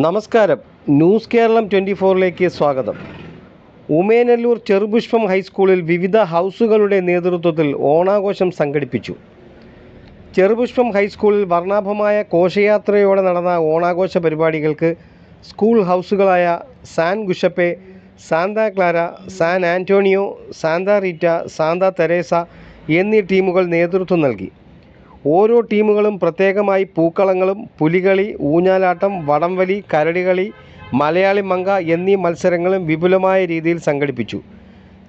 നമസ്കാരം. ന്യൂസ് കേരളം 24ലേക്ക് സ്വാഗതം. ഉമേനല്ലൂർ ചെറുപുഷ്പം ഹൈസ്കൂളിൽ വിവിധ ഹൗസുകളുടെ നേതൃത്വത്തിൽ ഓണാഘോഷം സംഘടിപ്പിച്ചു. ചെറുപുഷ്പം ഹൈസ്കൂളിൽ വർണ്ണാഭമായ ഘോഷയാത്രയോടെ നടന്ന ഓണാഘോഷ പരിപാടികൾക്ക് സ്കൂൾ ഹൗസുകളായ സാൻ ഗുഷപ്പെ, Santa Clara, San Antonio, Santa Rita, Santa Teresa എന്നീ ടീമുകൾ നേതൃത്വം നൽകി. ഓരോ ടീമുകളും പ്രത്യേകമായി പൂക്കളങ്ങളും പുലികളി, ഊഞ്ഞാലാട്ടം, വടംവലി, കരടികളി, മലയാളി മങ്ക എന്നീ മത്സരങ്ങളും വിപുലമായ രീതിയിൽ സംഘടിപ്പിച്ചു.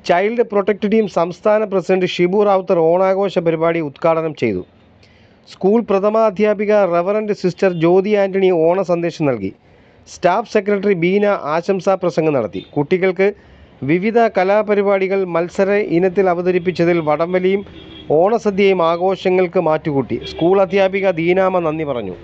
ചൈൽഡ് പ്രൊട്ടക്ട് ടീം സംസ്ഥാന പ്രസിഡന്റ് ഷിബു റാവുത്തർ ഓണാഘോഷ പരിപാടി ഉദ്ഘാടനം ചെയ്തു. സ്കൂൾ പ്രഥമാധ്യാപിക റവറൻഡ് സിസ്റ്റർ ജ്യോതി ആൻ്റണി ഓണ സന്ദേശം നൽകി. സ്റ്റാഫ് സെക്രട്ടറി ബീന ആശംസാ പ്രസംഗം നടത്തി. കുട്ടികൾക്ക് വിവിധ കലാപരിപാടികൾ മത്സര ഇനത്തിൽ അവതരിപ്പിച്ചതിൽ വടംവലിയും ഓണസദ്യയും ആഘോഷങ്ങൾക്ക് മാറ്റുകൂട്ടി. സ്കൂൾ അധ്യാപിക ദീനാമ നന്ദി പറഞ്ഞു.